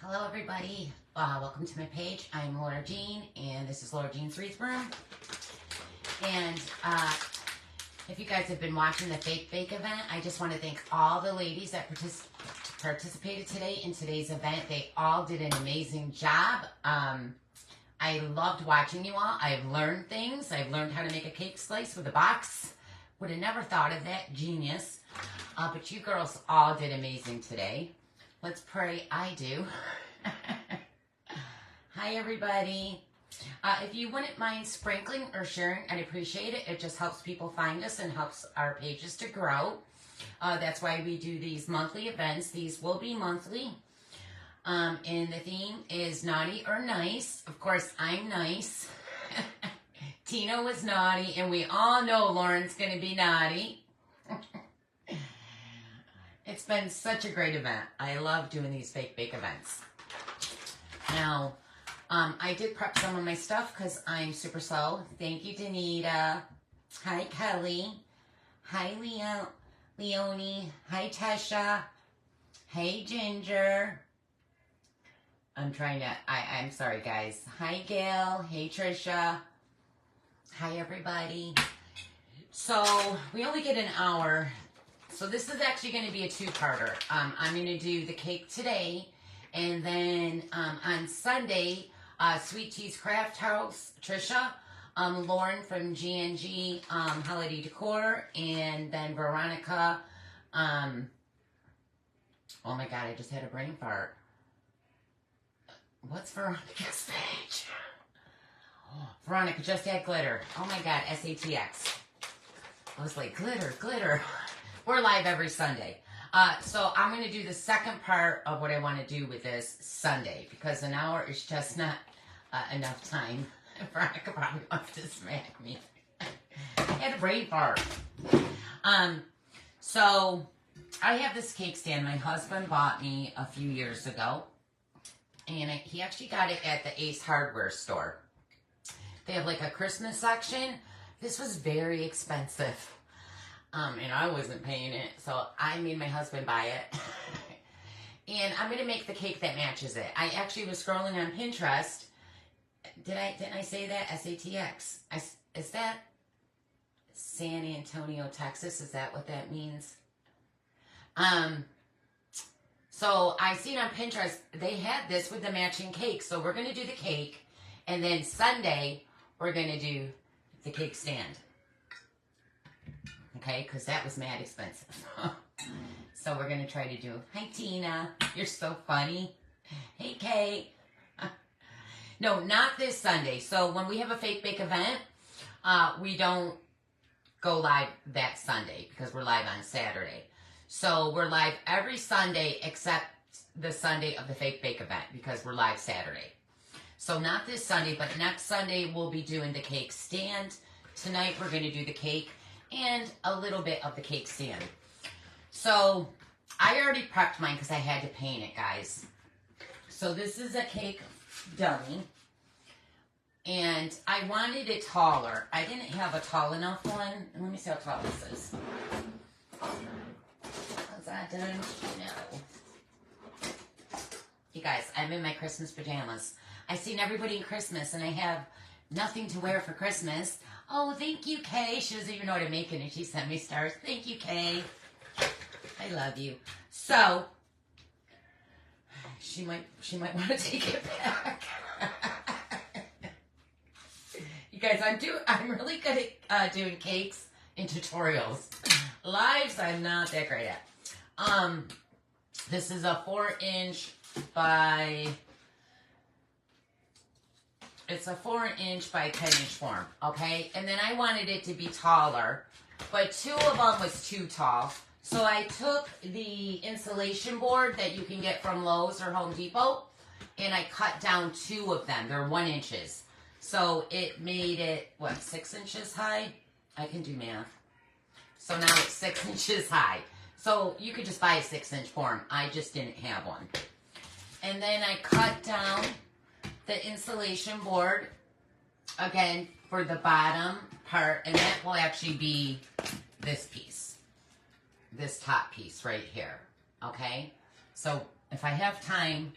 Hello everybody, welcome to my page. I'm Laura Jean and this is Laura Jean's Wreath Room. And if you guys have been watching the Fake Bake event, I just want to thank all the ladies that participated today in today's event. They all did an amazing job. I loved watching you all. I've learned things. I've learned how to make a cake slice with a box. Would have never thought of that. Genius. But you girls all did amazing today. Let's pray I do. Hi, everybody. If you wouldn't mind sprinkling or sharing, I'd appreciate it. It just helps people find us and helps our pages to grow. That's why we do these monthly events. These will be monthly. And the theme is naughty or nice. Of course, I'm nice. Tina was naughty, and we all know Lauren's going to be naughty. It's been such a great event. I love doing these Fake Bake events. Now, I did prep some of my stuff because I'm super slow. Thank you, Danita. Hi, Kelly. Hi, Leonie. Hi, Tesha. Hey, Ginger. I'm sorry, guys. Hi, Gail. Hey, Trisha. Hi, everybody. So, we only get an hour. So this is actually going to be a two-parter. I'm going to do the cake today, and then on Sunday, Sweet Tea's Craft House, Trisha, Lauren from GNG Holiday Decor, and then Veronica. Oh my God, I just had a brain fart. What's Veronica's page? Oh, Veronica just had glitter. Oh my God, SATX. I was like, glitter. We're live every Sunday. So I'm going to do the second part of what I want to do with this Sunday because an hour is just not enough time. Veronica probably wants to smack me. I had a brain fart. So I have this cake stand my husband bought me a few years ago. And he actually got it at the Ace Hardware store. They have like a Christmas section. This was very expensive. And I wasn't paying it, so I made my husband buy it. And I'm going to make the cake that matches it. I actually was scrolling on Pinterest. Didn't I say that? SATX. Is that San Antonio, Texas? Is that what that means? So I seen on Pinterest, they had this with the matching cake. So we're going to do the cake. And then Sunday, we're going to do the cake stand. Okay, because that was mad expensive. So we're going to try to do, hi Tina, you're so funny. Hey Kay. No, not this Sunday. So when we have a Fake Bake event, we don't go live that Sunday because we're live on Saturday. So we're live every Sunday except the Sunday of the Fake Bake event because we're live Saturday. So not this Sunday, but next Sunday we'll be doing the cake stand. Tonight we're going to do the cake and a little bit of the cake stand. So I already prepped mine because I had to paint it, guys. So this is a cake dummy. And I wanted it taller. I didn't have a tall enough one. Let me see how tall this is. Is that done? No. You guys, I'm in my Christmas pajamas. I've seen everybody in Christmas and I have nothing to wear for Christmas. Oh, thank you, Kay. She doesn't even know what I'm making, and she sent me stars. Thank you, Kay. I love you. So, she might want to take it back. You guys, I'm really good at doing cakes and tutorials. Lives, I'm not that great at. This is a 4-inch by... It's a 4-inch by 10-inch form, okay? And then I wanted it to be taller, but 2 of them was too tall. So I took the insulation board that you can get from Lowe's or Home Depot, and I cut down 2 of them. They're 1 inches. So it made it, 6 inches high? I can do math. So now it's 6 inches high. So you could just buy a 6-inch form. I just didn't have one. And then I cut down the insulation board, again, for the bottom part, and that will actually be this piece, this top piece right here, okay? So if I have time,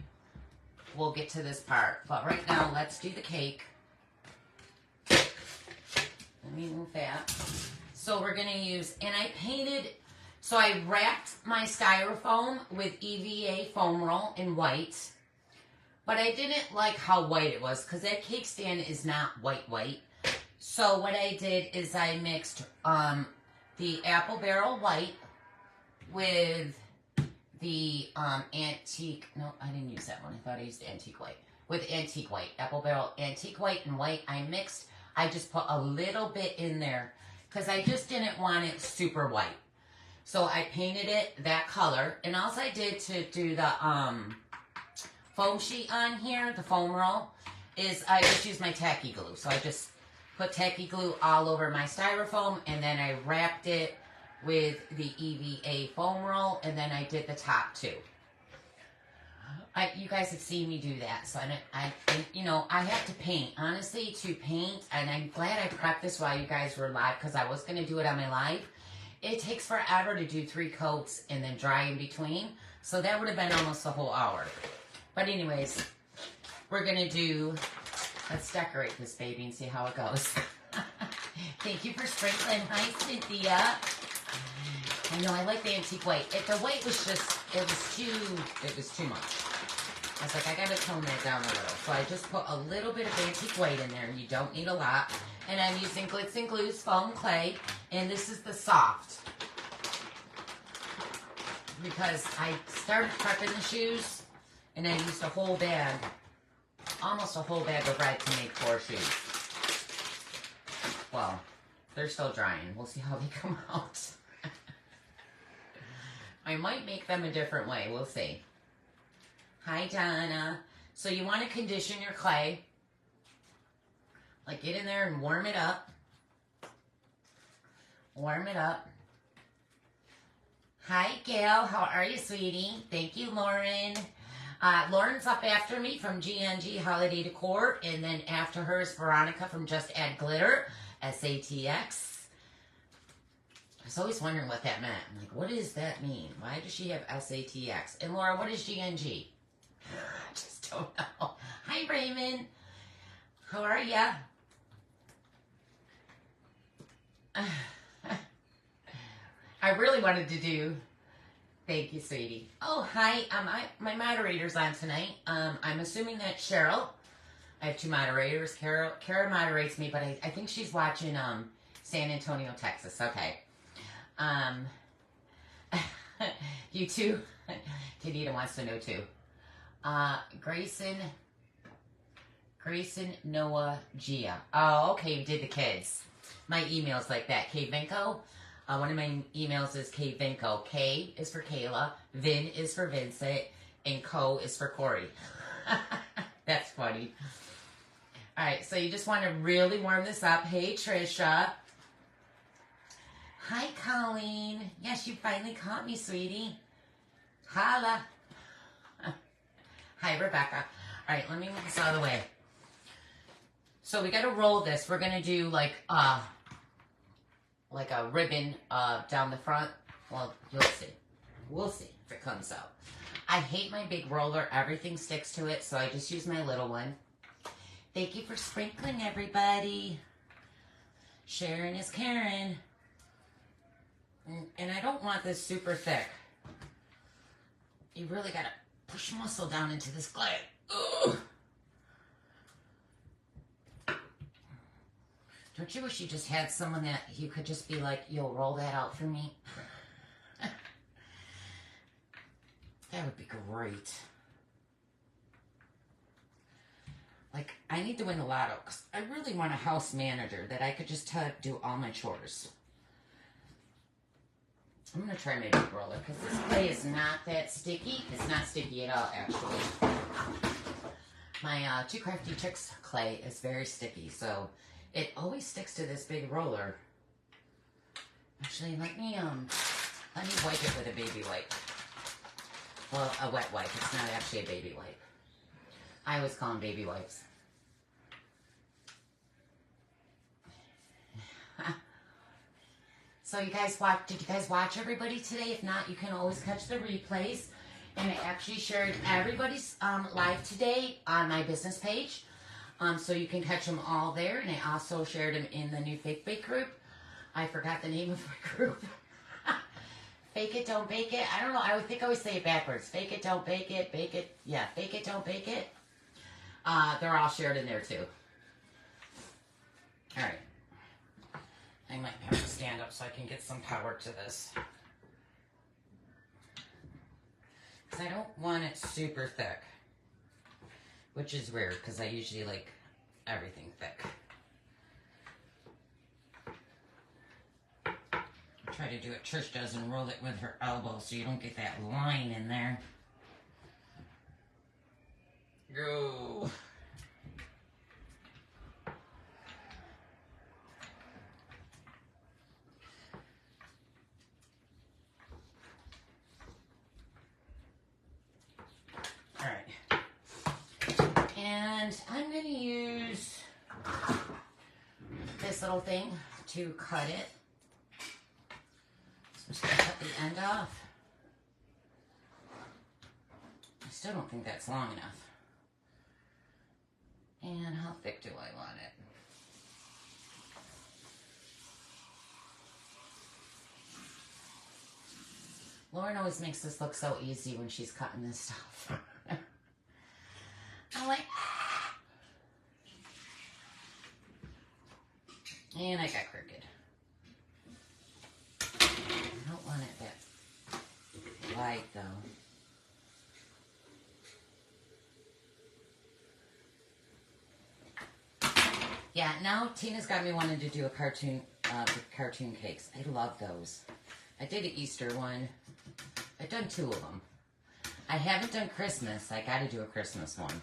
we'll get to this part. But right now, let's do the cake. Let me move that. So we're going to use, and I painted, so I wrapped my styrofoam with EVA foam roll in white. But I didn't like how white it was because that cake stand is not white. So what I did is I mixed the apple barrel white with the antique, no, I didn't use that one. I thought I used antique white. With antique white, apple barrel, antique white and white. I mixed, I just put a little bit in there because I just didn't want it super white. So I painted it that color. And all I did to do the foam sheet on here, the foam roll, is I just used my tacky glue. So I just put tacky glue all over my styrofoam, and then I wrapped it with the EVA foam roll, and then I did the top too. You guys have seen me do that, so you know, I have to paint. Honestly, to paint, and I'm glad I prepped this while you guys were live, because I was going to do it on my live. It takes forever to do 3 coats and then dry in between, so that would have been almost a whole hour. But anyways, we're going to do, let's decorate this baby and see how it goes. Thank you for sprinkling. Hi, Cynthia. I know, I like the antique white. The white was just, it was too much. I was like, I gotta tone that down a little. So I just put a little bit of antique white in there. You don't need a lot. And I'm using Glitz and Glue's foam clay. And this is the soft. Because I started prepping the shoes, and I used a whole bag, almost a whole bag of red to make 4 shoes. Well, they're still drying. We'll see how they come out. I might make them a different way. We'll see. Hi, Donna. So you want to condition your clay. Like, get in there and warm it up. Warm it up. Hi, Gail. How are you, sweetie? Thank you, Lauren. Lauren's up after me from GNG Holiday Decor. And then after her is Veronica from Just Add Glitter, SATX. I was always wondering what that meant. I'm like, what does that mean? Why does she have SATX? And Laura, what is GNG? I just don't know. Hi, Raymond. How are ya? I really wanted to do, thank you, sweetie. Oh, hi. My moderator's on tonight. I'm assuming that Cheryl. I have 2 moderators. Kara moderates me, but I think she's watching San Antonio, Texas. Okay. You too? Danita wants to know too. Grayson, Noah, Gia. Oh, okay, you did the kids. My email's like that. K Vinco. One of my emails is K Vinco. K is for Kayla, Vin is for Vincent, and Co is for Corey. That's funny. All right, so you just want to really warm this up. Hey, Trisha. Hi, Colleen. Yes, you finally caught me, sweetie. Holla. Hi, Rebecca. All right, let me move this out of the way. So we got to roll this. We're going to do like a ribbon down the front. Well, you'll see. We'll see if it comes out. I hate my big roller. Everything sticks to it, so I just use my little one. Thank you for sprinkling, everybody. Sharon is Karen. And I don't want this super thick. You really got to push muscle down into this clay. Ugh. Don't you wish you just had someone that you could just be like, you'll roll that out for me? That would be great. Like, I need to win the lotto because I really want a house manager that I could just do all my chores. I'm going to try my big roller because this clay is not that sticky. It's not sticky at all, actually. My Too Crafty Tricks clay is very sticky, so it always sticks to this big roller. Actually, let me wipe it with a baby wipe. Well, a wet wipe. It's not actually a baby wipe. I always call them baby wipes. So you guys did you guys watch everybody today? If not, you can always catch the replays. And I actually shared everybody's live today on my business page. So you can catch them all there. And I also shared them in the new Fake Bake group. I forgot the name of my group. Fake it, don't bake it. I don't know. I think I always say it backwards. Fake it, don't bake it. Bake it. Yeah, fake it, don't bake it. They're all shared in there too. All right. I might have to stand up so I can get some power to this. Because I don't want it super thick. Which is weird because I usually like everything thick. Try to do what Trish does and roll it with her elbow so you don't get that line in there. Go. All right. And I'm going to use this little thing to cut it. I'm just going to cut the end off. I still don't think that's long enough. And how thick do I want it? Lauren always makes this look so easy when she's cutting this stuff. I'm like, ah. And I got crooked. I don't want it that wide though. Yeah, now Tina's got me wanting to do a cartoon, cartoon cakes. I love those. I did an Easter one. I've done 2 of them. I haven't done Christmas. I got to do a Christmas one.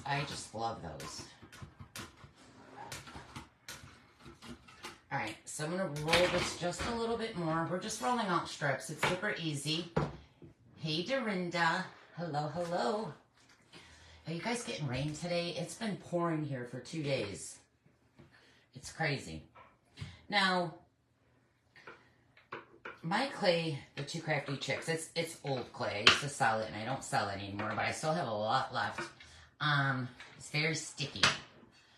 I just love those. All right, so I'm going to roll this just a little bit more. We're just rolling out strips. It's super easy. Hey, Dorinda. Hello, hello. Are you guys getting rain today? It's been pouring here for 2 days. It's crazy. Now, my clay, the Two Crafty Chicks, it's old clay. I used to sell it, and I don't sell it anymore, but I still have a lot left. It's very sticky.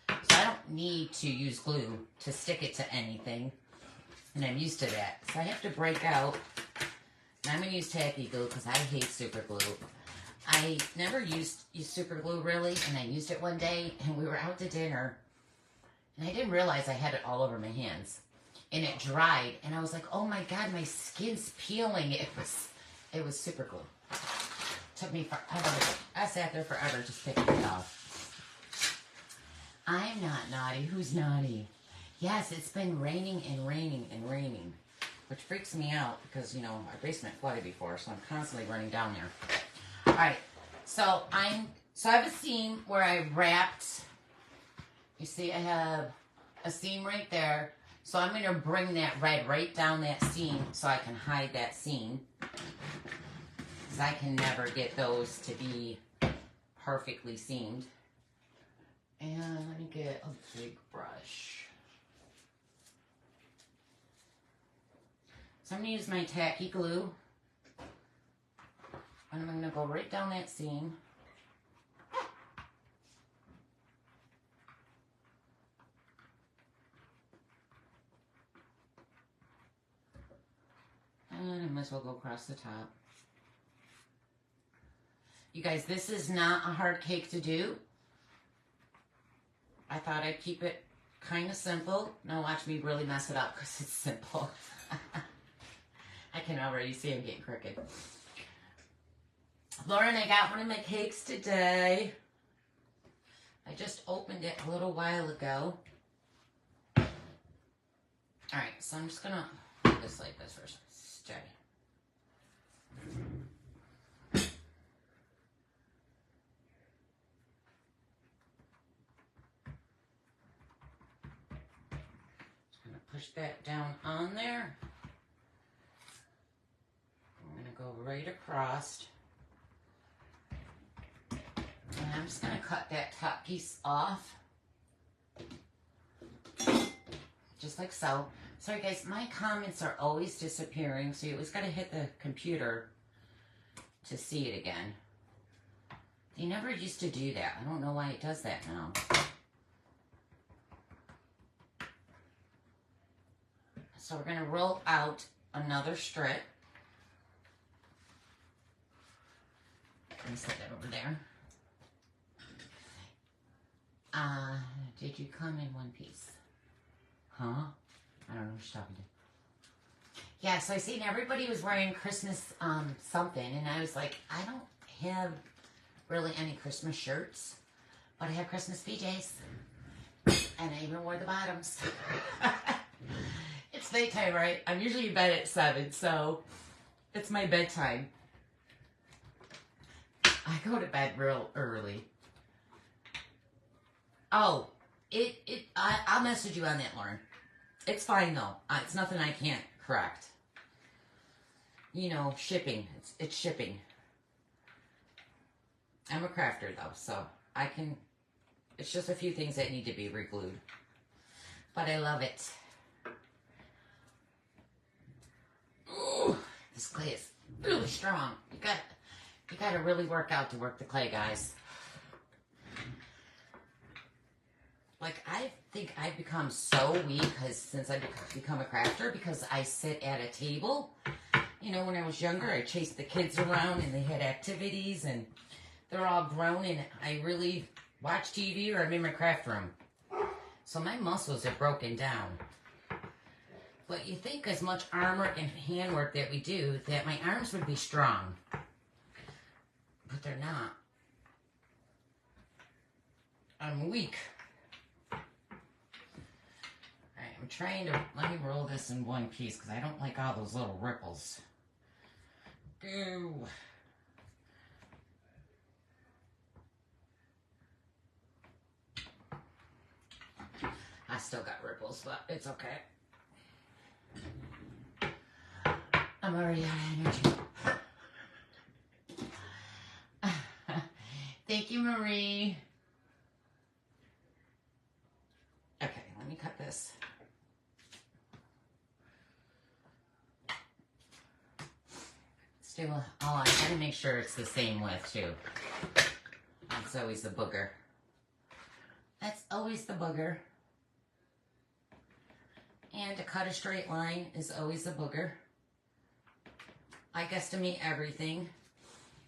So I don't need to use glue to stick it to anything. And I'm used to that. So I have to break out. And I'm going to use tacky glue because I hate super glue. I never used super glue really, and I used it one day, and we were out to dinner, and I didn't realize I had it all over my hands, and it dried, and I was like, oh my god, my skin's peeling. It was super glue. Took me forever. I sat there forever just picking it off. I'm not naughty. Who's naughty? Yes, it's been raining and raining and raining, which freaks me out because, you know, our basement flooded before, so I'm constantly running down there. All right, so I have a seam where I wrapped. You see, I have a seam right there. So I'm going to bring that red right down that seam so I can hide that seam. Because I can never get those to be perfectly seamed. And let me get a big brush. So I'm going to use my tacky glue. And I'm going to go right down that seam. And I might as well go across the top. You guys, this is not a hard cake to do. I thought I'd keep it kind of simple. Now watch me really mess it up because it's simple. I can already see I'm getting crooked. Lauren, I got one of my cakes today. I just opened it a little while ago. Alright, so I'm just going to do this like this first. Steady. Just going to push that down on there. I'm going to go right across. And I'm just going to cut that top piece off. Just like so. Sorry guys, my comments are always disappearing, so you always got to hit the computer to see it again. They never used to do that. I don't know why it does that now. So we're going to roll out another strip. Let me set that over there. Did you come in one piece? Huh? I don't know who she's talking to. Yeah, so I seen everybody was wearing Christmas something, and I was like, I don't have really any Christmas shirts, but I have Christmas PJs, and I even wore the bottoms. It's nighttime, right? I'm usually in bed at 7, so it's my bedtime. I go to bed real early. Oh, I'll message you on that, Lauren. It's fine, though. It's nothing I can't correct. You know, shipping. It's shipping. I'm a crafter, though, so I can... It's just a few things that need to be re-glued. But I love it. Ooh, this clay is really strong. You got to really work out to work the clay, guys. Like, I think I've become so weak since I've become a crafter because I sit at a table. You know, when I was younger, I chased the kids around and they had activities and they're all grown and I really watch TV or I'm in my craft room. So my muscles are broken down. But you think as much armor and handwork that we do, that my arms would be strong. But they're not. I'm weak. I'm trying to, let me roll this in one piece because I don't like all those little ripples. Go. I still got ripples, but it's okay. I'm already out of energy. Thank you, Marie. Okay, let me cut this. Oh, I gotta make sure it's the same width too. That's always the booger. That's always the booger. And to cut a straight line is always a booger. I guesstimate everything.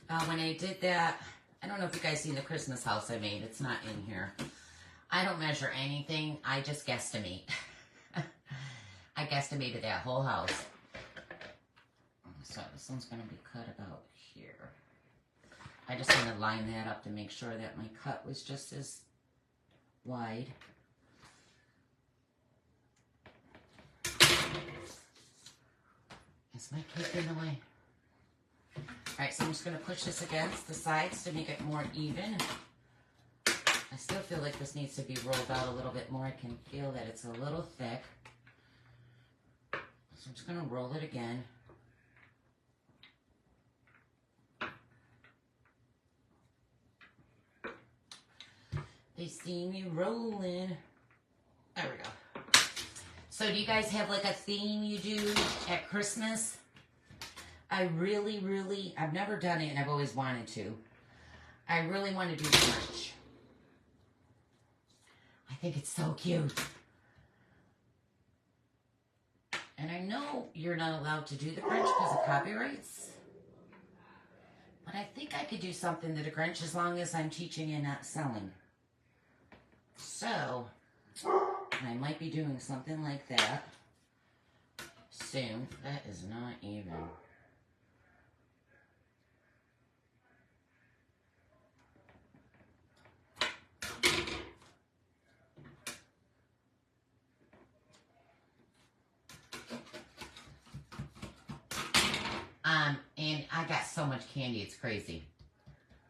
When I did that, I don't know if you guys seen the Christmas house I made. It's not in here. I don't measure anything. I just guesstimate. I guesstimated that whole house. So this one's going to be cut about here. I just want to line that up to make sure that my cut was just as wide. Is my cake in the way? Alright, so I'm just going to push this against the sides to make it more even. I still feel like this needs to be rolled out a little bit more. I can feel that it's a little thick. So I'm just going to roll it again. They see me rolling. There we go. So do you guys have like a theme you do at Christmas? I really, I've never done it and I've always wanted to. I really want to do the Grinch. I think it's so cute. And I know you're not allowed to do the Grinch because of copyrights. But I think I could do something to the Grinch as long as I'm teaching and not selling. So, I might be doing something like that soon. That is not even. And I got so much candy, it's crazy.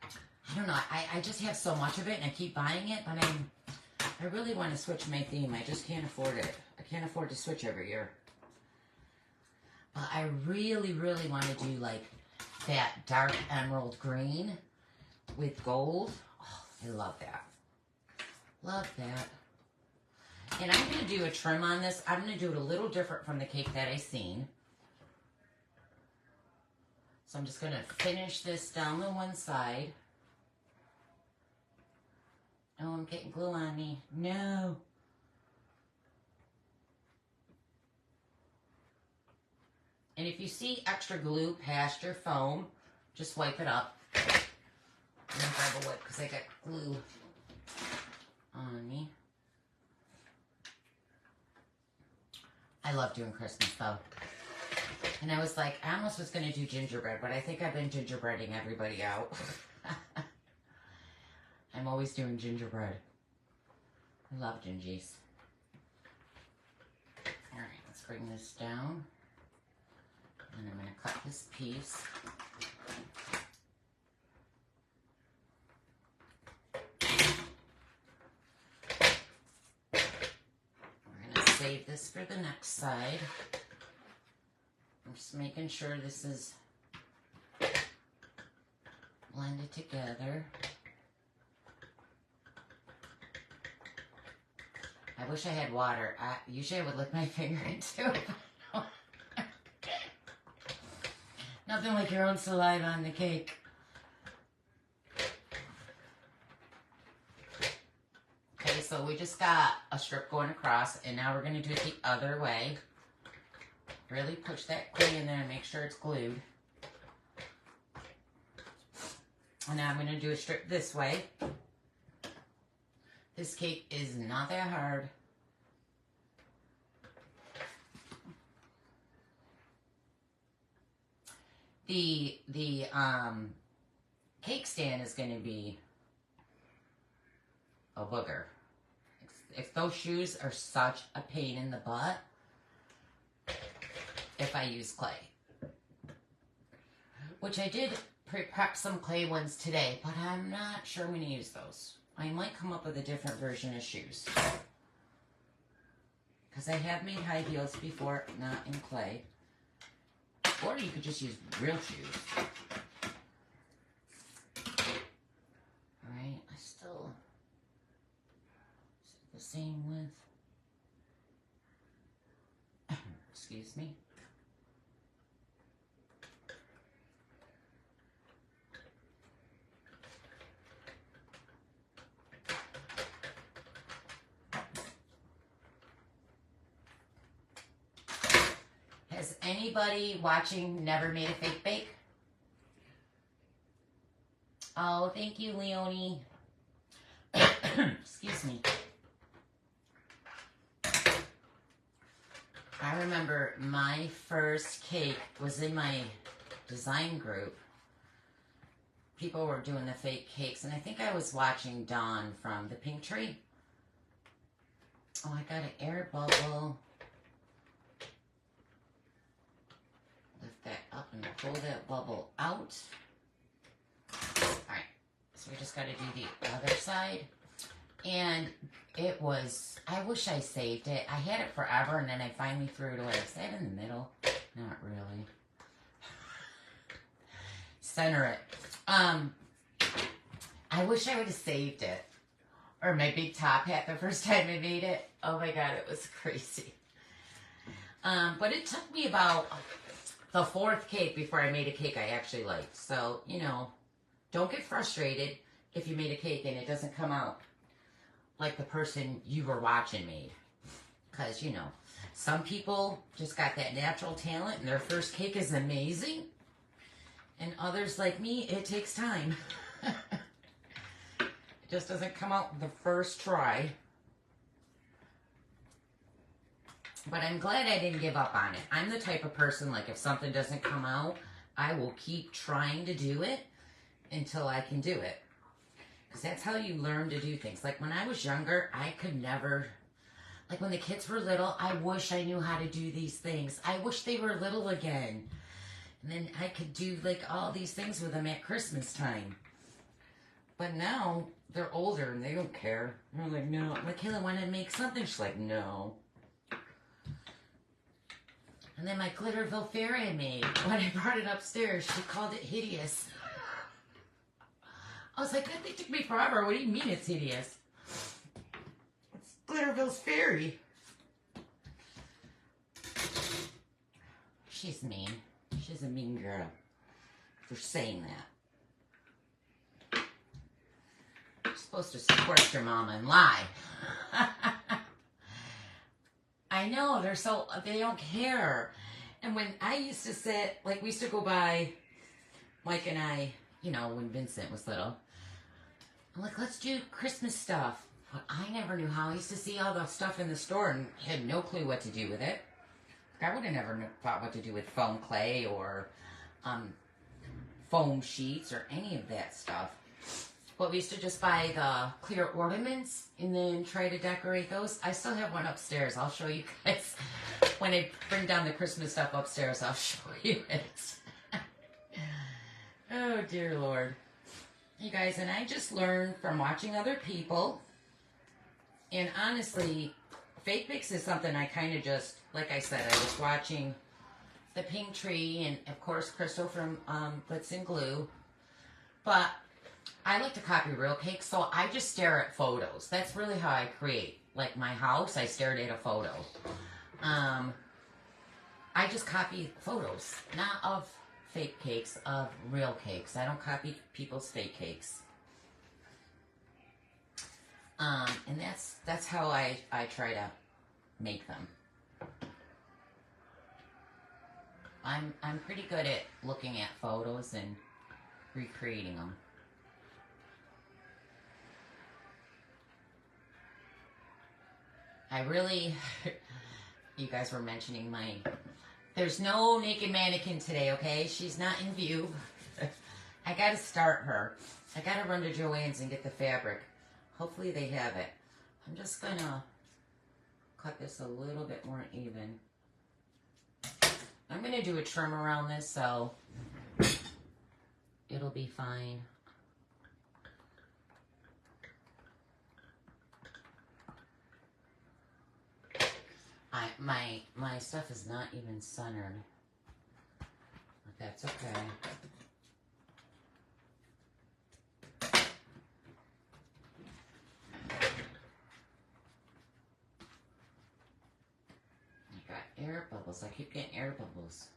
I don't know, I just have so much of it and I keep buying it, but I really want to switch my theme. I just can't afford it. I can't afford to switch every year. But I really want to do like that dark emerald green with gold. Oh, I love that. Love that. And I'm going to do a trim on this. I'm going to do it a little different from the cake that I seen. So I'm just going to finish this down the one side. Oh, I'm getting glue on me. No. And if you see extra glue past your foam, just wipe it up. I'm going to grab a wipe because I got glue on me. I love doing Christmas though. And I was like, I almost was going to do gingerbread, but I think I've been gingerbreading everybody out. I'm always doing gingerbread. I love gingies. All right, let's bring this down. And I'm going to cut this piece. We're going to save this for the next side. I'm just making sure this is blended together. I wish I had water. Usually I would lick my finger into it. Nothing like your own saliva on the cake. Okay, so we just got a strip going across, and now we're going to do it the other way. Really push that glue in there and make sure it's glued. And now I'm going to do a strip this way. This cake is not that hard. The cake stand is going to be a booger. If those shoes are such a pain in the butt, if I use clay. Which I did prep some clay ones today, but I'm not sure I'm going to use those. I might come up with a different version of shoes. Because I have made high heels before, not in clay. Or you could just use real shoes. Alright, I still... the same width. Excuse me. Has anybody watching never made a fake bake? Oh, thank you, Leonie. Excuse me. I remember my first cake was in my design group. People were doing the fake cakes, and I think I was watching Dawn from the Pink Tree. Oh, I got an air bubble. Lift that up and pull that bubble out. Alright, so we just got to do the other side. And it was, I wish I saved it. I had it forever, and then I finally threw it away. Is that in the middle? Not really. Center it. I wish I would have saved it. Or my big top hat the first time I made it. Oh my god, it was crazy. But it took me about the fourth cake before I made a cake I actually liked. So, you know, don't get frustrated if you made a cake and it doesn't come out like the person you were watching made. Because, you know, some people just got that natural talent and their first cake is amazing. And others like me, it takes time. It just doesn't come out the first try. But I'm glad I didn't give up on it. I'm the type of person, like, if something doesn't come out, I will keep trying to do it until I can do it. Because that's how you learn to do things. Like, when I was younger, I could never... Like, when the kids were little, I wish I knew how to do these things. I wish they were little again. And then I could do, like, all these things with them at Christmas time. But now, they're older and they don't care. They're like, no. I'm like, Kayla, want to make something? She's like, no. And then my Glitterville fairy I made, when I brought it upstairs, she called it hideous. I was like, that thing took me forever. What do you mean it's hideous? It's Glitterville's fairy. She's mean. She's a mean girl. for saying that. You're supposed to support your mama and lie. I know, they don't care. And when I used to sit, like we used to go by, Mike and I, you know, when Vincent was little, I'm like, let's do Christmas stuff. But I never knew how. I used to see all the stuff in the store and had no clue what to do with it. I would have never thought what to do with foam clay or foam sheets or any of that stuff. But we used to just buy the clear ornaments and then try to decorate those. I still have one upstairs. I'll show you guys. When I bring down the Christmas stuff upstairs, I'll show you it. Oh, dear Lord. You guys, and I just learned from watching other people. And honestly, fake bakes is something I kind of just, like I said, I was watching the Pink Tree and, of course, Crystal from Glitz and Glue. But I like to copy real cakes, so I just stare at photos. That's really how I create. Like my house, I stared at a photo. I just copy photos, not of fake cakes, of real cakes. I don't copy people's fake cakes. And that's how I try to make them. I'm pretty good at looking at photos and recreating them. I really, you guys were mentioning there's no naked mannequin today, okay? She's not in view. I gotta start her. I gotta run to Joann's and get the fabric. Hopefully they have it. I'm just gonna cut this a little bit more even. I'm gonna do a trim around this, so it'll be fine. My stuff is not even centered, but that's okay. I got air bubbles. I keep getting air bubbles.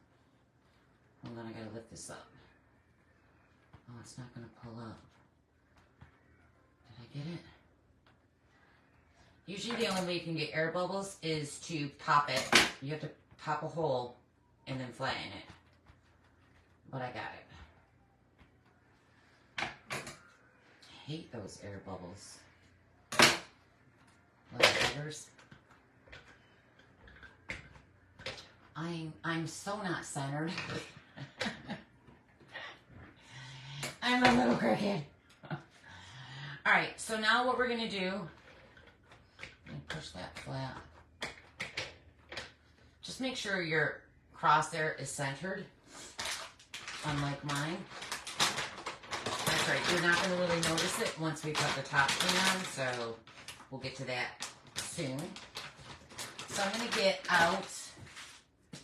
Hold on, I gotta lift this up. Oh, it's not gonna pull up. Did I get it? Usually the only way you can get air bubbles is to pop it. You have to pop a hole and then flatten it. But I got it. I hate those air bubbles. Little buggers. I'm so not centered. I'm a little crooked. Alright, so now what we're going to do, push that flat. Just make sure your crosshair is centered, unlike mine. That's right, you're not going to really notice it once we put the top thing on, so we'll get to that soon. So I'm going to get out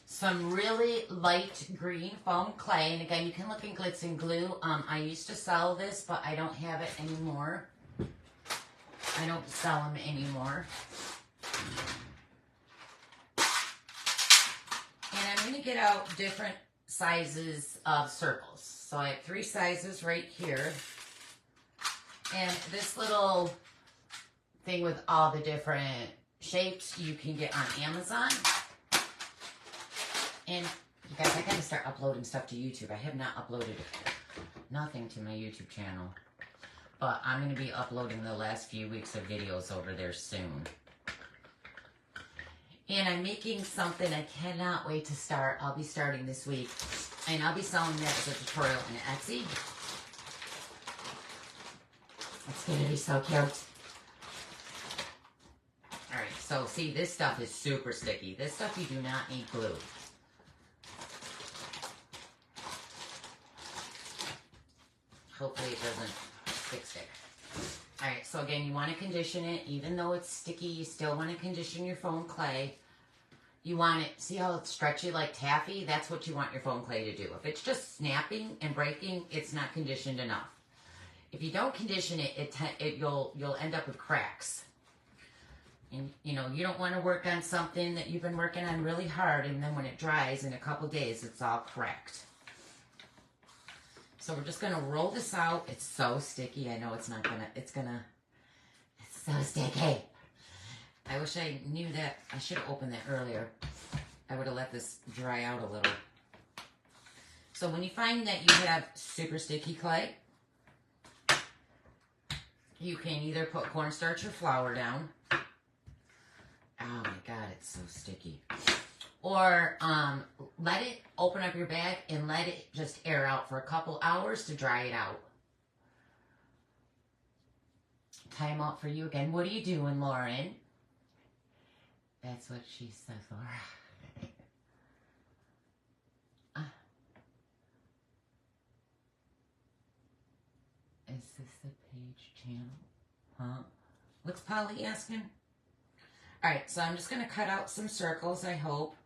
some really light green foam clay, and again, you can look in Glitz and Glue. I used to sell this, but I don't have it anymore. I don't sell them anymore. And I'm going to get out different sizes of circles. So I have 3 sizes right here. And this little thing with all the different shapes you can get on Amazon. And you guys, I got to start uploading stuff to YouTube. I have not uploaded nothing to my YouTube channel. But I'm going to be uploading the last few weeks of videos over there soon. And I'm making something I cannot wait to start. I'll be starting this week. And I'll be selling that as a tutorial on Etsy. It's going to be so cute. Alright, so see, this stuff is super sticky. This stuff you do not need glue. Hopefully it doesn't stick. Alright, so again, you want to condition it. Even though it's sticky, you still want to condition your foam clay. You want it, see how it's stretchy like taffy? That's what you want your foam clay to do. If it's just snapping and breaking, it's not conditioned enough. If you don't condition it, you'll end up with cracks. And you know, you don't want to work on something that you've been working on really hard, and then when it dries in a couple days, it's all cracked. So we're just gonna roll this out. It's so sticky. I know it's not gonna, it's so sticky. I wish I knew that. I should have opened that earlier. I would have let this dry out a little. So when you find that you have super sticky clay, you can either put cornstarch or flour down. Oh my God, it's so sticky. Or let it open up your bag and let it just air out for a couple hours to dry it out. Time out for you again. What are you doing, Lauren? That's what she says, Laura. Is this the page channel? Huh? What's Polly asking? All right, so I'm just going to cut out some circles, I hope.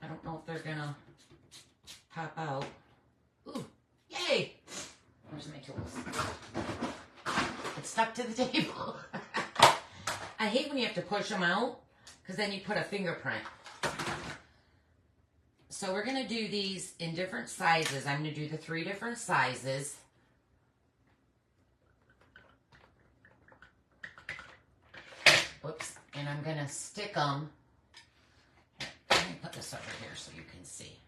I don't know if they're going to pop out. Ooh, yay! Where's my tools? It's stuck to the table. I hate when you have to push them out, because then you put a fingerprint. So we're going to do these in different sizes. I'm going to do the 3 different sizes. Whoops. And I'm going to stick them. Let me put this over here so you can see.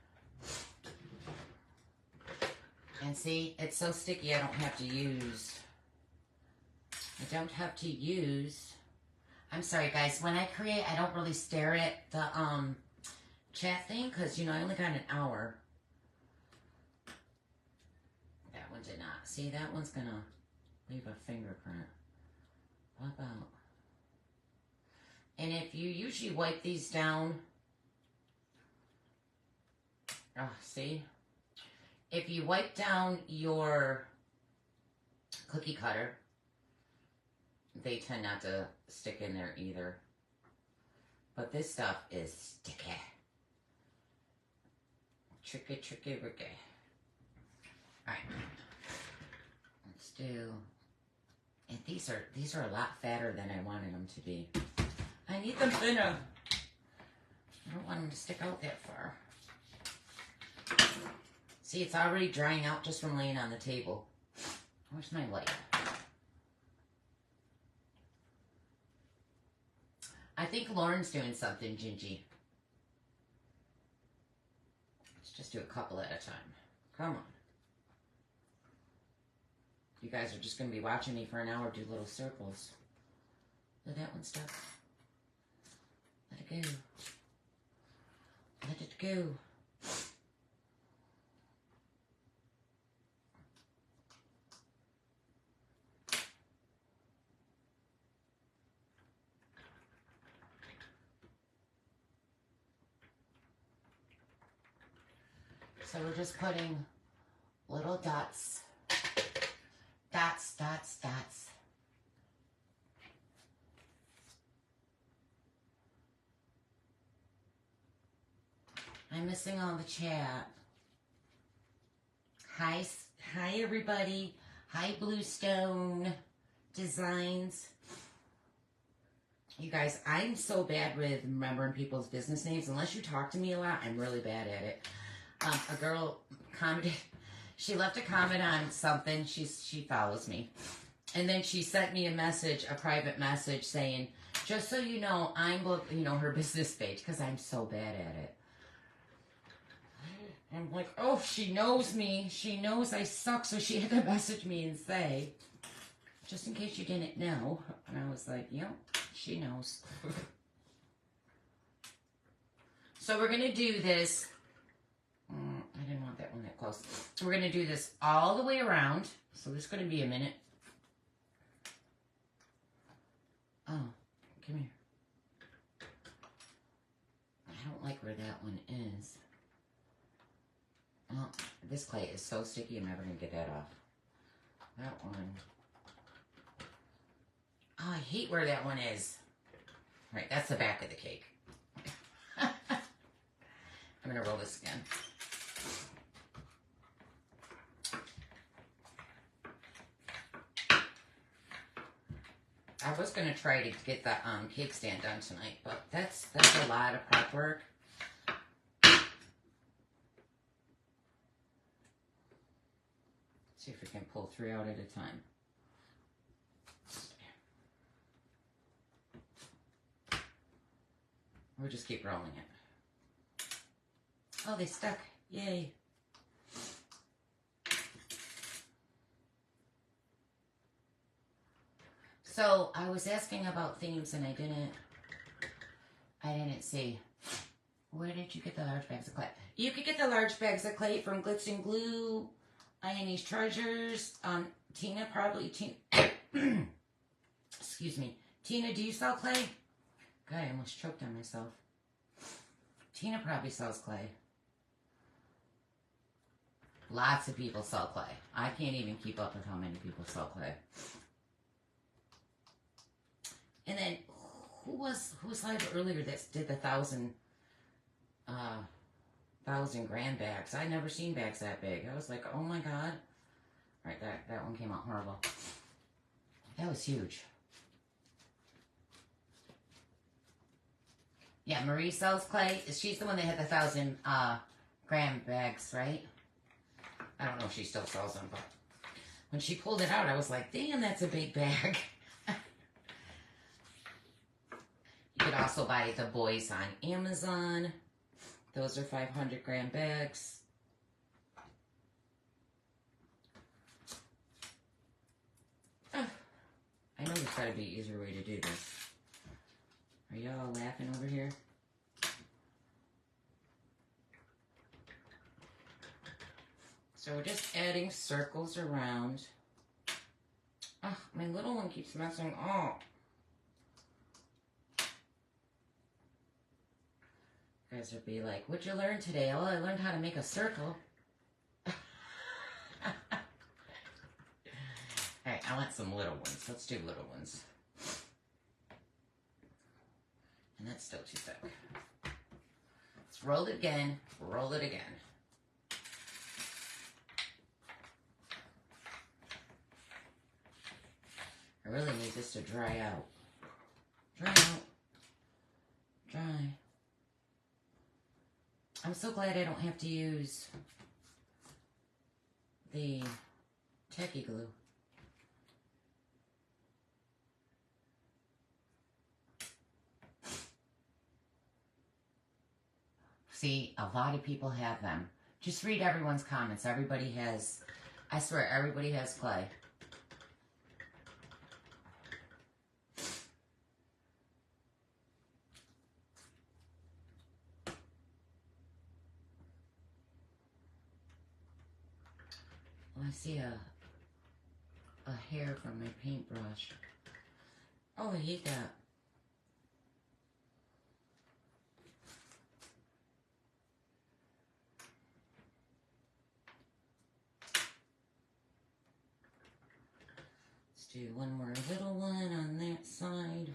And see, it's so sticky I don't have to use. I'm sorry guys, when I create, I don't really stare at the chat thing because, you know, I only got an hour. That one did not. See, that one's going to leave a fingerprint. What about? And if you usually wipe these down, oh, see? If you wipe down your cookie cutter, they tend not to stick in there either. But this stuff is sticky. Tricky, tricky, ricky. Alright. Let's do... And these are a lot fatter than I wanted them to be. I need them thinner. I don't want them to stick out that far. See, it's already drying out just from laying on the table. Where's my light? I think Lauren's doing something, Gingy. Let's just do a couple at a time. Come on. You guys are just going to be watching me for an hour do little circles. Let that one stop. Let it go. Let it go. So we're just putting little dots. Dots, dots, dots. I'm missing all the chat. Hi everybody. Hi Bluestone Designs. You guys, I'm so bad with remembering people's business names. Unless you talk to me a lot, I'm really bad at it. A girl commented, she left a comment on something. She follows me. And then she sent me a message, a private message saying, just so you know, I'm, you know, her business page, because I'm so bad at it. I'm like, oh, she knows me. She knows I suck, so she had to message me and say, just in case you didn't know. And I was like, yep, she knows. So we're going to do this. I didn't want that one that close. We're going to do this all the way around. So this is going to be a minute. Oh, come here. I don't like where that one is. Oh, this clay is so sticky, I'm never going to get that off. That one. Oh, I hate where that one is. All right, that's the back of the cake. I'm going to roll this again. I was going to try to get the cake stand done tonight, but that's a lot of prep work. See if we can pull 3 out at a time. Or just keep rolling it. Oh, they stuck. Yay. So I was asking about themes and I didn't see. Where did you get the large bags of clay? You could get the large bags of clay from Glitz and Glue, Ione's Treasures. Tina probably, excuse me. Tina, do you sell clay? God, I almost choked on myself. Tina probably sells clay. Lots of people sell clay. I can't even keep up with how many people sell clay. And then, who was live earlier that did the 1,000 grand bags? I'd never seen bags that big. I was like, oh my God. All right, that one came out horrible. That was huge. Yeah, Marie sells clay. She's the one that had the 1,000 gram bags, right? I don't know if she still sells them, but when she pulled it out, I was like, damn, that's a big bag. You could also buy the boys on Amazon. Those are 500 gram bags. I know there's got to be an easier way to do this. Are y'all laughing over here? So we're just adding circles around. Oh, my little one keeps messing up. You guys would be like, what'd you learn today? Oh, I learned how to make a circle. Alright, I want some little ones. Let's do little ones. And that's still too thick. Let's roll it again. Roll it again. I really need this to dry out. Dry out. Dry. I'm so glad I don't have to use the tacky glue. See, a lot of people have them. Just read everyone's comments. Everybody has, I swear, everybody has clay. Oh, I see a hair from my paintbrush. Oh, I hate that. Let's do one more little one on that side.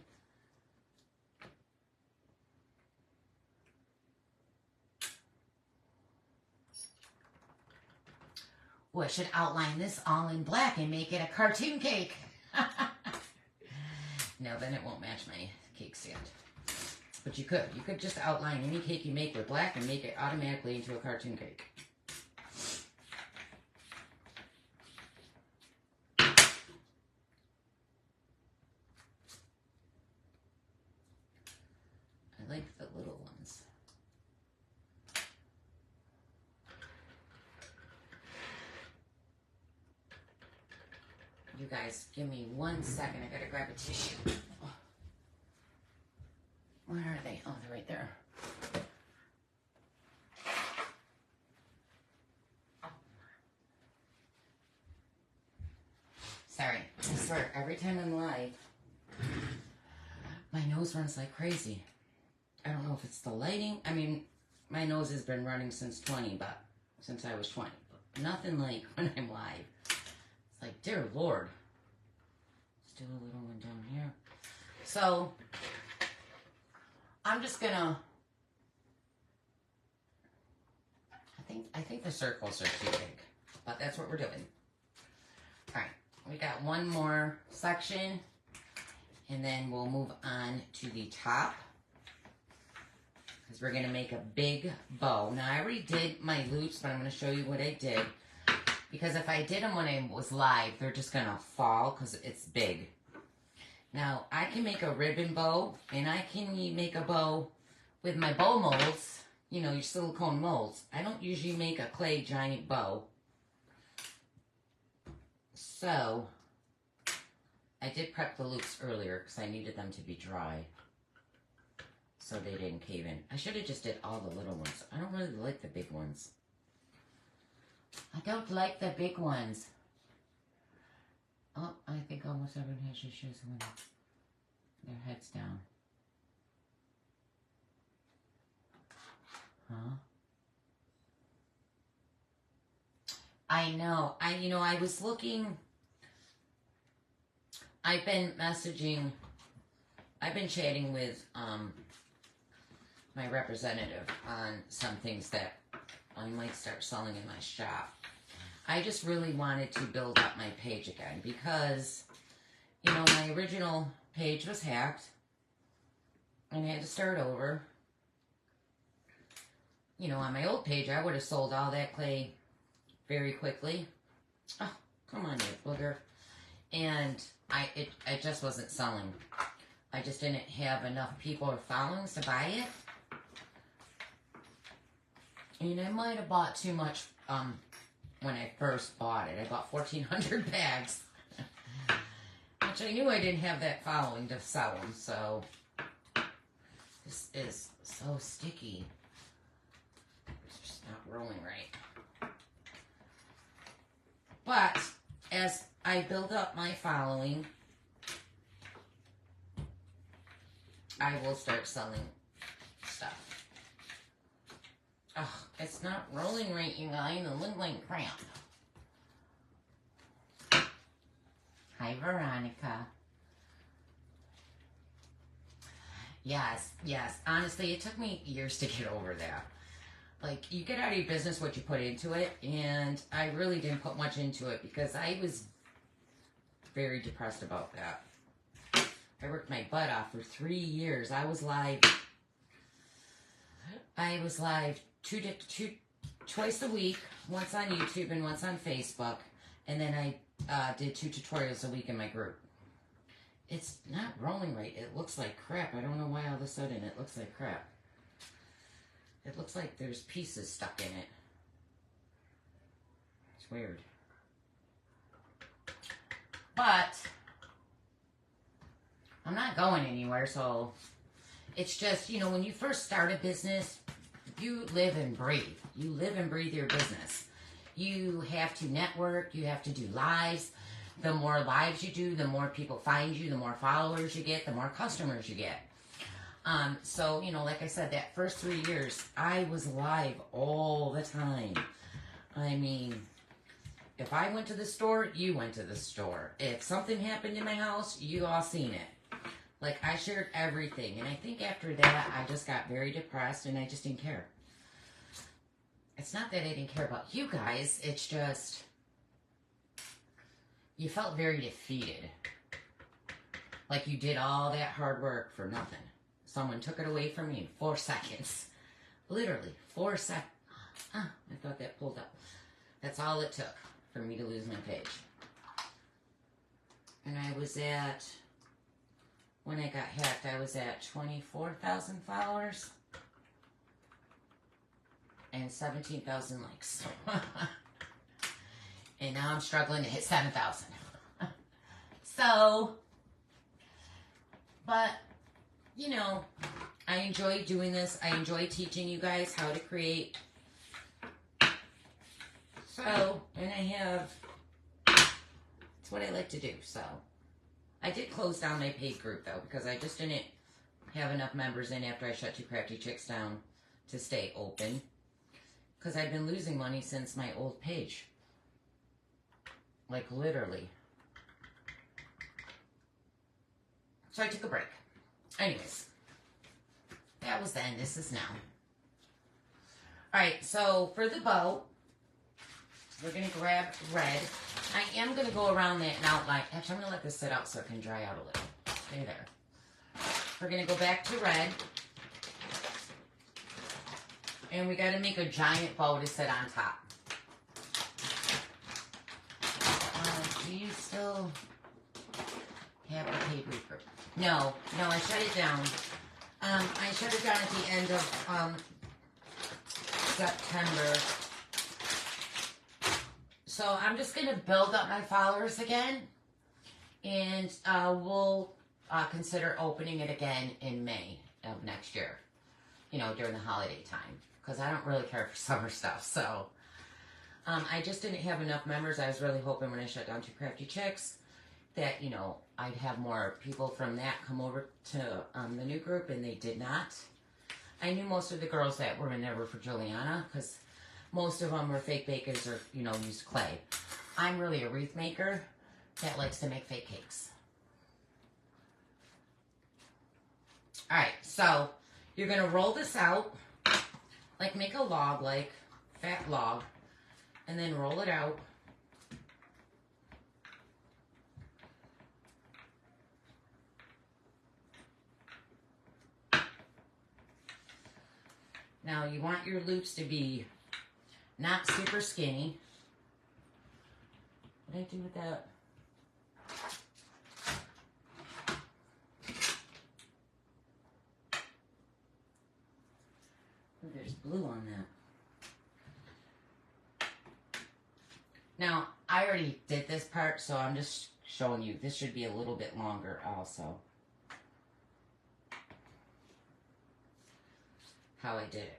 Oh, I should outline this all in black and make it a cartoon cake. No, then it won't match my cake stand. But you could. You could just outline any cake you make with black and make it automatically into a cartoon cake. I like the little ones. You guys, give me 1 second. I gotta grab a tissue. Where are they? Oh, they're right there. Sorry. I swear, every time I'm live, my nose runs like crazy. I don't know if it's the lighting. I mean, my nose has been running since since I was 20. But nothing like when I'm live. It's like, dear Lord. Let's do a little one down here. So, I'm just gonna, I think the circles are too big, but that's what we're doing. All right, we got one more section, and then we'll move on to the top, because we're gonna make a big bow. Now, I already did my loops, but I'm gonna show you what I did. Because if I did them when I was live, they're just going to fall because it's big. Now, I can make a ribbon bow, and I can make a bow with my bow molds, you know, your silicone molds. I don't usually make a clay giant bow. So, I did prep the loops earlier because I needed them to be dry so they didn't cave in. I should have just did all the little ones. I don't really like the big ones. I don't like the big ones. Oh, I think almost everyone has their shoes when their head's down. Huh? I know. I was looking. I've been chatting with my representative on some things that I might start selling in my shop. I just really wanted to build up my page again because, you know, my original page was hacked and I had to start over. You know, on my old page, I would have sold all that clay very quickly. Oh, come on, you booger. And it just wasn't selling. I just didn't have enough people or followings to buy it. And I might have bought too much when I first bought it. I bought 1,400 bags. Which I knew I didn't have that following to sell them, so this is so sticky. It's just not rolling right. But as I build up my following, I will start selling stuff. Oh, it's not rolling right, you guys. It looks like crap. Hi, Veronica. Yes. Honestly, it took me years to get over that. Like, you get out of your business what you put into it, and I really didn't put much into it because I was very depressed about that. I worked my butt off for 3 years. I was live twice a week, once on YouTube and once on Facebook, and then I did 2 tutorials a week in my group. It's not rolling right. It looks like crap. I don't know why all of a sudden it looks like crap. It looks like there's pieces stuck in it. It's weird. But I'm not going anywhere, so it's just, you know, when you first start a business, you live and breathe. You live and breathe your business. You have to network. You have to do lives. The more lives you do, the more people find you, the more followers you get, the more customers you get. So, you know, like I said, that first 3 years, I was live all the time. I mean, if I went to the store, you went to the store. If something happened in my house, you all seen it. Like, I shared everything. And I think after that, I just got very depressed and I just didn't care. It's not that I didn't care about you guys. It's just, you felt very defeated. Like you did all that hard work for nothing. Someone took it away from you in 4 seconds. Literally, 4 seconds. I thought that pulled up. That's all it took for me to lose my page. And I was at, when I got hacked, I was at 24,000 followers and 17,000 likes. And now I'm struggling to hit 7,000. So, but, you know, I enjoy doing this. I enjoy teaching you guys how to create. So, and I have, it's what I like to do. So, I did close down my paid group, though, because I just didn't have enough members in after I shut Two Crafty Chicks down to stay open. Because I've been losing money since my old page. Like, literally. So I took a break. Anyways. That was then. This is now. Alright, so for the bow, we're going to grab red. I am going to go around that and outline. Actually, I'm going to let this sit out so it can dry out a little. Stay there. We're going to go back to red. And we got to make a giant bow to sit on top. Do you still have a paper group? No, I shut it down. I shut it down at the end of September. So I'm just going to build up my followers again. And we'll consider opening it again in May of next year. You know, during the holiday time. Because I don't really care for summer stuff. So I just didn't have enough members. I was really hoping when I shut down Two Crafty Chicks that, you know, I'd have more people from that come over to the new group, and they did not. I knew most of the girls that were in there were for Juliana, because most of them were fake bakers or, you know, used clay. I'm really a wreath maker that likes to make fake cakes. Alright, so you're going to roll this out, like make a log, like fat log, and then roll it out. Now you want your loops to be not super skinny. What did I do with that? Oh, there's blue on that. Now, I already did this part, so I'm just showing you. This should be a little bit longer also. How I did it.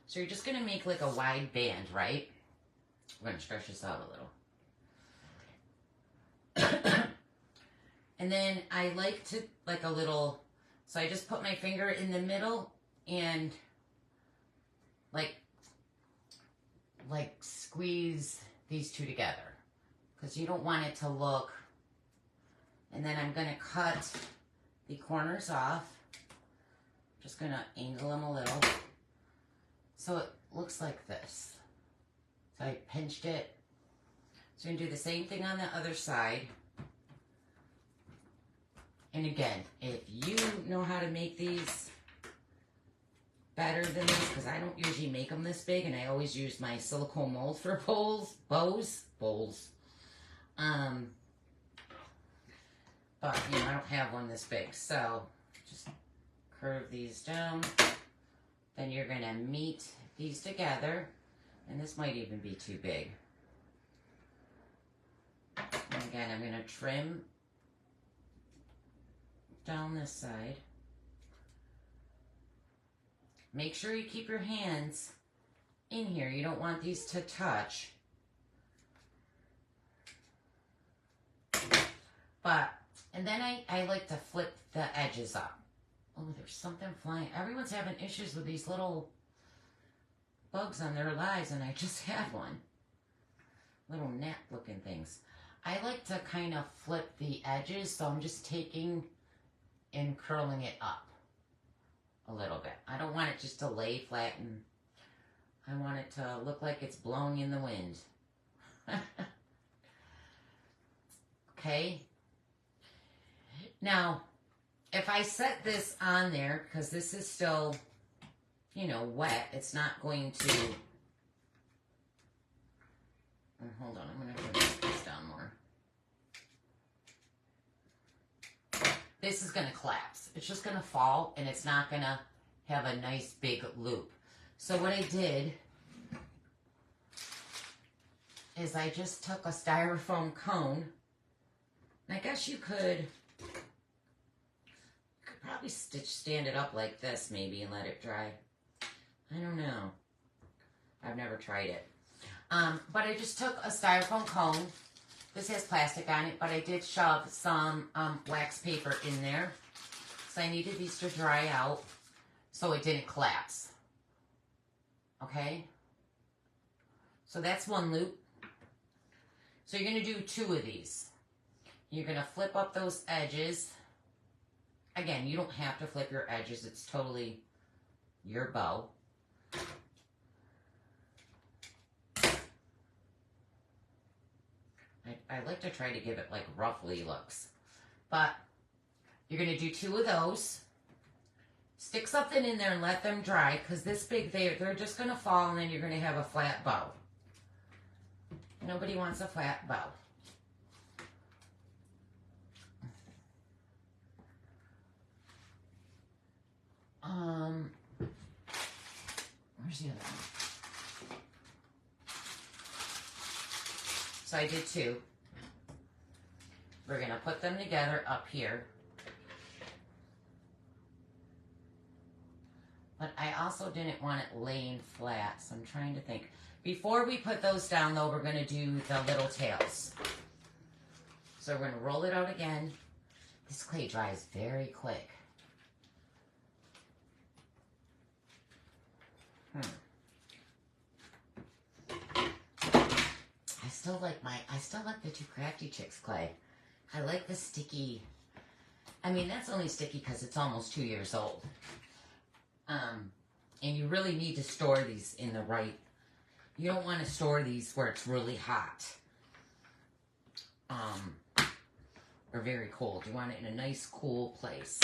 So you're just going to make like a wide band, right? We're going to stretch this out a little. And then I like to, like a little, so I just put my finger in the middle and like squeeze these two together. Because you don't want it to look. And then I'm going to cut the corners off. Just going to angle them a little. So it looks like this. So I pinched it. So I'm going to do the same thing on the other side. And again, if you know how to make these better than this, because I don't usually make them this big, and I always use my silicone mold for bows. But, you know, I don't have one this big. So, just curve these down. Then you're going to meet these together. And this might even be too big. And again, I'm going to trim down this side. Make sure you keep your hands in here. You don't want these to touch. And then I like to flip the edges up. Oh, there's something flying. Everyone's having issues with these little bugs on their lives, and I just had one. Little gnat looking things. I like to kind of flip the edges, so I'm just taking and curling it up a little bit. I don't want it just to lay flat, and I want it to look like it's blowing in the wind. Okay. Now, if I set this on there, because this is still, you know, wet, it's not going to... hold on, I'm going to put this down more. This is going to collapse. It's just going to fall, and it's not going to have a nice big loop. So what I did is I just took a styrofoam cone, and I guess you could probably stand it up like this maybe and let it dry. I don't know. I've never tried it. But I just took a styrofoam cone. This has plastic on it, but I did shove some wax paper in there. So I needed these to dry out so it didn't collapse. Okay? So that's one loop. So you're going to do two of these. You're going to flip up those edges. Again, you don't have to flip your edges. It's totally your bow. I like to try to give it like roughly looks. But you're going to do two of those. Stick something in there and let them dry, because this big, they're just going to fall, and then you're going to have a flat bow. Nobody wants a flat bow. Where's the other one? So I did two. We're going to put them together up here. But I also didn't want it laying flat, so I'm trying to think. Before we put those down, though, we're going to do the little tails. So we're going to roll it out again. This clay dries very quick. I still like the Two Crafty Chicks clay. I like the sticky. I mean, that's only sticky because it's almost 2 years old. And you really need to store these in the right. You don't want to store these where it's really hot. Or very cold. You want it in a nice, cool place.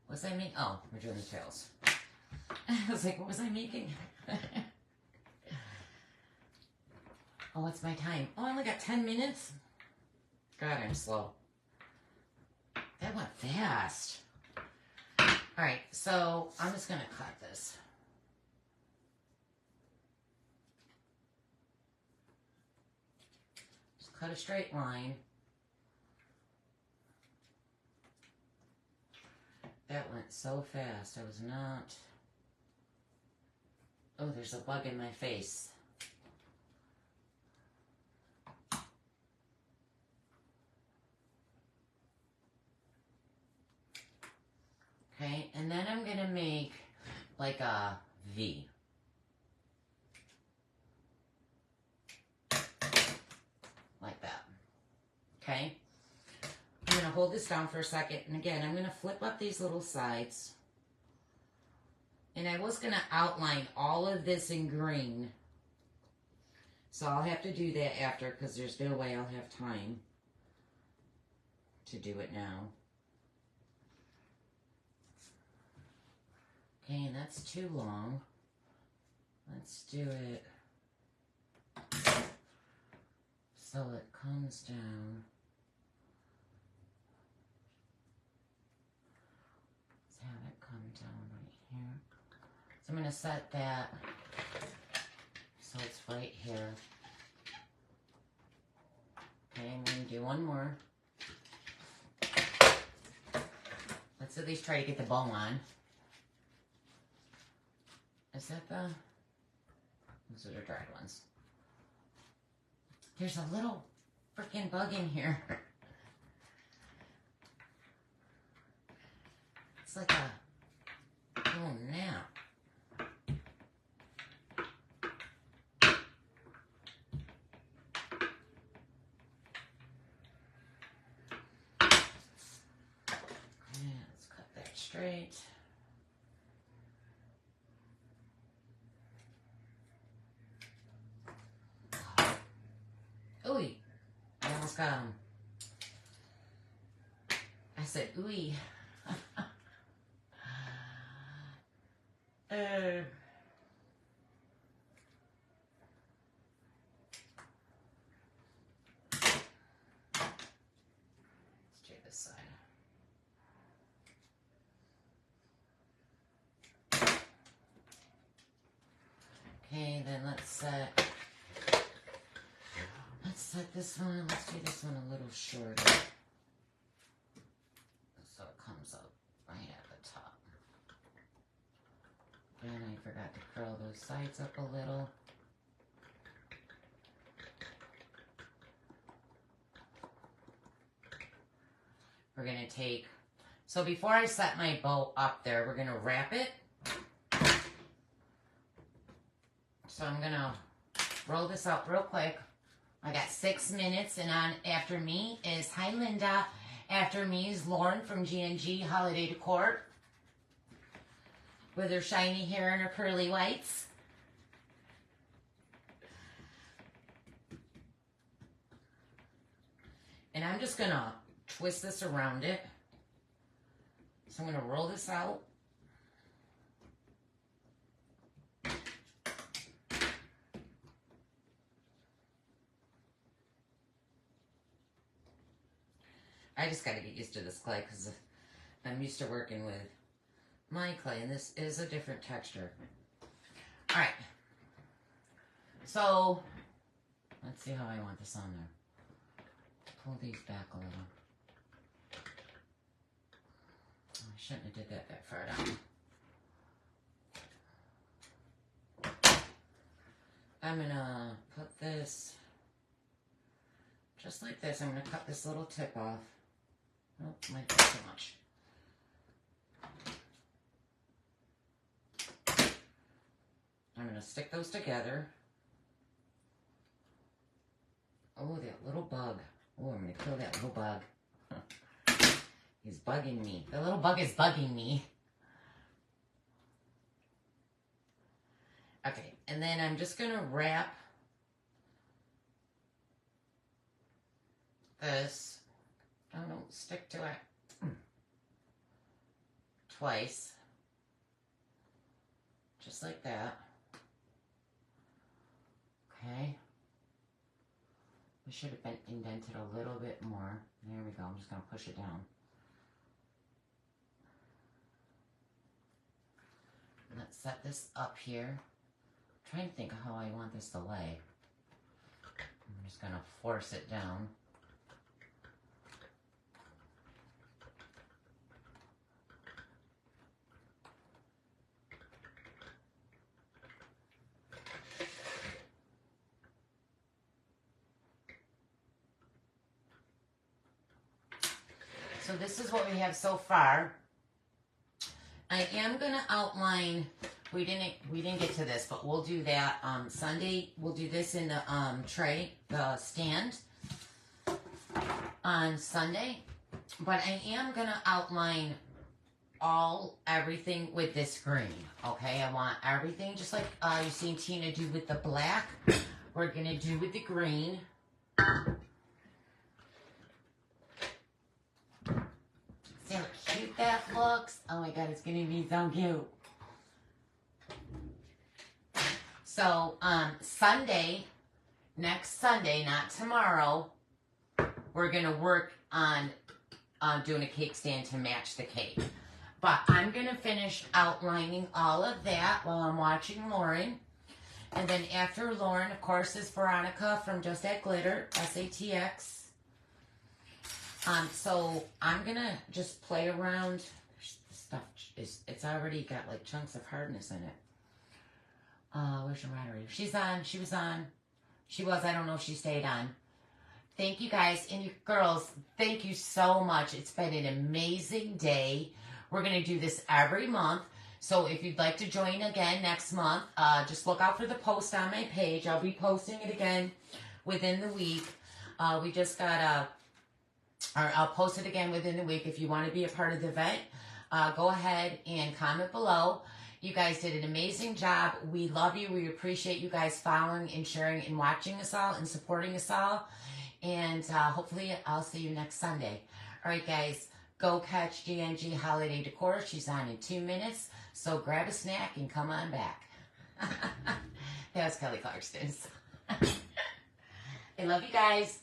What was I making? Oh, we're doing the tails. I was like, what was I making? Oh, what's my time? Oh, I only got 10 minutes? God, I'm slow. That went fast. Alright, so I'm just going to cut this. Just cut a straight line. That went so fast. I was not... Oh, there's a bug in my face. Okay, and then I'm going to make like a V. Like that. Okay? I'm going to hold this down for a second. And again, I'm going to flip up these little sides. And I was going to outline all of this in green. So I'll have to do that after because there's no way I'll have time to do it now. Okay, and that's too long. Let's do it so it comes down. Let's have it come down right here. So I'm going to set that so it's right here. Okay, I'm going to do one more. Let's at least try to get the bow on. Is that the... Those are the dried ones. There's a little freaking bug in here. It's like a little gnat. Yeah, let's cut that straight. Ooh, I almost got him. I said, ooh. Let's do this side. Okay, then let's set this one. Let's do this one a little shorter. So it comes up right at the top. And I forgot to curl those sides up a little. We're going to take... So before I set my bow up there, we're going to wrap it. So I'm going to roll this out real quick. I got 6 minutes, and on after me is, hi Linda, after me is Lauren from G&G Holiday Decor with her shiny hair and her pearly whites. And I'm just going to twist this around it. So I'm going to roll this out. I just got to get used to this clay because I'm used to working with my clay, and this is a different texture. All right. So, let's see how I want this on there. Pull these back a little. I shouldn't have did that far down. I'm going to put this just like this. I'm going to cut this little tip off. Oh, might be too much. I'm going to stick those together. Oh, that little bug. Oh, I'm going to kill that little bug. He's bugging me. The little bug is bugging me. Okay, and then I'm just going to wrap this. Oh, don't stick to it. Twice. Just like that. Okay. It should have been indented a little bit more. There we go. I'm just going to push it down. Let's set this up here. I'm trying to think of how I want this to lay. I'm just going to force it down. So this is what we have so far. I am gonna outline. We didn't get to this, but we'll do that Sunday. We'll do this in the tray, the stand on Sunday. But I am gonna outline everything with this green. Okay, I want everything just like you've seen Tina do with the black. We're gonna do with the green. See how cute that looks? Oh my god, it's gonna be so cute. So, Sunday, next Sunday, not tomorrow, we're gonna work on doing a cake stand to match the cake. But I'm gonna finish outlining all of that while I'm watching Lauren. And then after Lauren, of course, is Veronica from Just Add Glitter, SATX. So I'm gonna just play around. This stuff it's already got like chunks of hardness in it. Where's your moderator? She's on. She was on. She was. I don't know if she stayed on. Thank you guys and you girls. Thank you so much. It's been an amazing day. We're gonna do this every month. So if you'd like to join again next month, just look out for the post on my page. I'll be posting it again within the week. We just got I'll post it again within the week. If you want to be a part of the event, go ahead and comment below. You guys did an amazing job. We love you. We appreciate you guys following and sharing and watching us all and supporting us all. And hopefully I'll see you next Sunday. All right, guys, go catch GNG Holiday Decor. She's on in 2 minutes. So grab a snack and come on back. That was Kelly Clarkston. I love you guys.